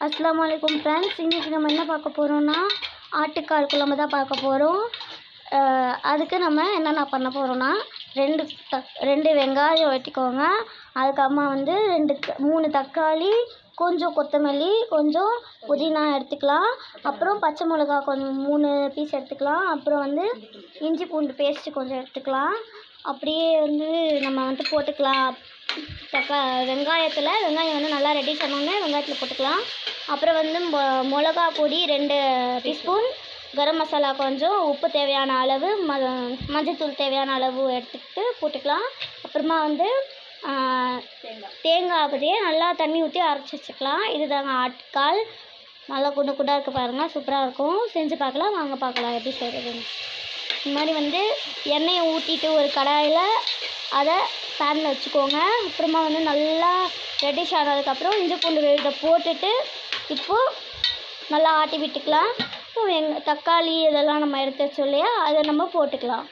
அஸ்ஸலாமு அலைக்கும் ஃப்ரெண்ட்ஸ். இன்றைக்கி நம்ம என்ன பார்க்க போகிறோம்னா ஆட்டுக்கால் குழம்பு தான் பார்க்க போகிறோம். அதுக்கு நம்ம என்னென்ன பண்ண போகிறோம்னா ரெண்டு வெங்காயம் வெட்டிக்கோங்க. அதுக்கப்புறமா 3 தக்காளி, கொஞ்சம் கொத்தமல்லி, கொஞ்சம் புதினா எடுத்துக்கலாம். அப்புறம் பச்சை மிளகா கொஞ்சம் 3 பீஸ் எடுத்துக்கலாம். அப்புறம் இஞ்சி பூண்டு பேஸ்ட்டு கொஞ்சம் எடுத்துக்கலாம். அப்படியே நம்ம போட்டுக்கலாம். வெங்காயம் நல்லா ரெடி பண்ணோன்னே வெங்காயத்தில் போட்டுக்கலாம். அப்புறம் மிளகா பொடி 2 டீஸ்பூன், கரம் மசாலா கொஞ்சம், உப்பு தேவையான அளவு, மஞ்சத்தூள் தேவையான அளவு எடுத்துக்கிட்டு போட்டுக்கலாம். அப்புறமா தேங்காய் அப்படியே நல்லா தண்ணி ஊற்றி அரைச்சி வச்சுக்கலாம். இதுதாங்க ஆட்டுக்கால். நல்லா குண்டு குண்டாக இருக்குது பாருங்கள், சூப்பராக இருக்கும். செஞ்சு பார்க்கலாம், வாங்க பார்க்கலாம் எப்படி செய்கிறதுன்னு. இந்த மாதிரி எண்ணெயை ஊற்றிட்டு ஒரு கடாயில் அதை பேனில் வச்சுக்கோங்க. அப்புறமா நல்லா ரெட்டிஷ் ஆனதுக்கப்புறம் இஞ்சி பூண்டு விழுதை போட்டுட்டு இப்போது நல்லா ஆட்டி விட்டுக்கலாம். தக்காளி இதெல்லாம் நம்ம எடுத்து வச்சோம் இல்லையா, அதை நம்ம போட்டுக்கலாம்.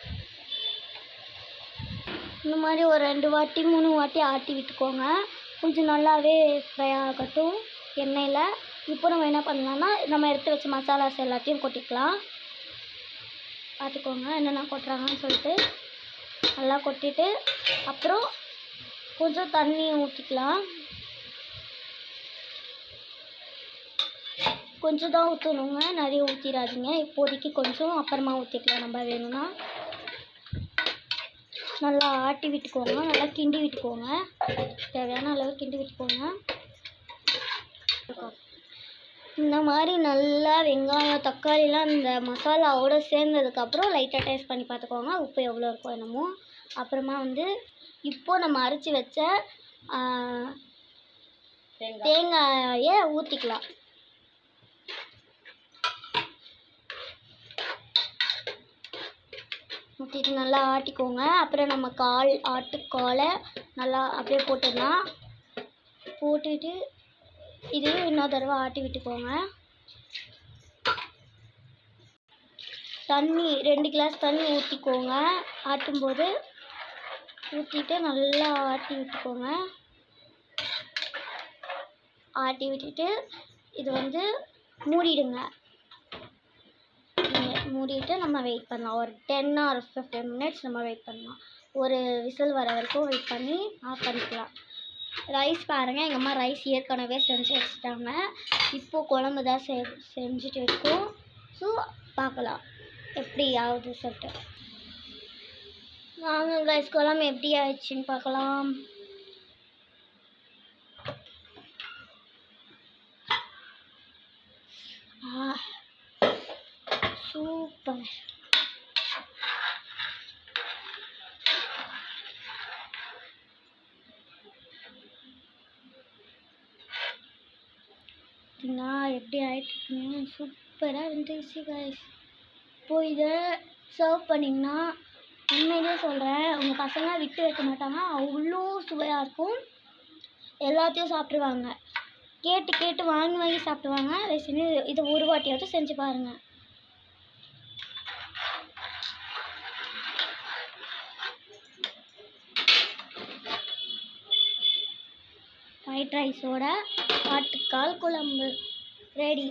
இந்த மாதிரி ஒரு 2 வாட்டி 3 வாட்டி ஆட்டி விட்டுக்கோங்க. கொஞ்சம் நல்லாவே ஃப்ரை ஆகட்டும் எண்ணெயில். இப்போ நம்ம என்ன பண்ணலாம்னா நம்ம எடுத்து வச்ச மசாலாஸ் எல்லாத்தையும் கொட்டிக்கலாம். பார்த்துக்கோங்க என்னென்ன கொட்டுறாங்கன்னு சொல்லிட்டு. நல்லா கொட்டிட்டு அப்புறம் கொஞ்சம் தண்ணி ஊற்றிக்கலாம். கொஞ்சம் தான் ஊற்றணுங்க, நிறைய ஊற்றிடாதீங்க. இப்போதைக்கு கொஞ்சம், அப்புறமா ஊற்றிக்கலாம் நம்ம வேணும்னா. நல்லா ஆட்டி விட்டுக்கோங்க, நல்லா கிண்டி விட்டுக்கோங்க. தேவையான அளவு கிண்டி விட்டுக்கோங்க. இந்த மாதிரி நல்லா வெங்காயம் தக்காளிலாம் இந்த மசாலாவோடு சேர்ந்ததுக்கப்புறம் லைட்டாக டேஸ்ட் பண்ணி பார்த்துக்கோங்க, உப்பு எவ்வளோ இருக்கோ என்னமோ. அப்புறமா இப்போது நம்ம அரைச்சி வச்ச தேங்காயை ஊற்றிக்கலாம். ஊற்றிட்டு நல்லா ஆட்டிக்கோங்க. அப்புறம் நம்ம ஆட்டுக்காலை நல்லா அப்படியே போட்டுடலாம். போட்டுட்டு இதையும் இன்னொரு தடவை ஆட்டி விட்டுக்கோங்க. தண்ணி 2 கிளாஸ் தண்ணி ஊற்றிக்கோங்க. ஆட்டும்போது ஊற்றிட்டு நல்லா ஆட்டி விட்டுக்கோங்க. ஆட்டி விட்டுட்டு இது மூடிடுங்க. மூடிட்டு நம்ம வெயிட் பண்ணலாம். ஒரு 10 or 15 minutes நம்ம வெயிட் பண்ணலாம். ஒரு விசில் வர வரைக்கும் வெயிட் பண்ணி ஆஃப் பண்ணிக்கலாம். ரைஸ் பாருங்கள், எங்கள் அம்மா ரைஸ் ஏற்கனவே செஞ்சு வச்சுட்டாங்க. இப்போது குழம்பு தான் செஞ்சுட்டு இருக்கோம். ஸோ பார்க்கலாம் எப்படி ஆகுது சொல்லிட்டு. வாங்க ரைஸ் குழம்பு எப்படி ஆயிடுச்சுன்னு பார்க்கலாம். சூப்பர். எப்படி ஆயிட்டுருக்குங்க, சூப்பராக இருந்துச்சு கைஸ். இப்போது இதை சர்வ் பண்ணிங்கன்னா உண்மையிலே சொல்கிறேன், உங்கள் பசங்க விட்டு வைக்க மாட்டாங்க. அவ்வளோ சுவையாக இருக்கும். எல்லாத்தையும் சாப்பிட்ருவாங்க. கேட்டு வாங்கி சாப்பிடுவாங்க. இதை ஒரு வாட்டியாவது செஞ்சு பாருங்கள். ஒயிட் ரைஸோட ஆட்டுக்கால் குழம்பு ரெடி.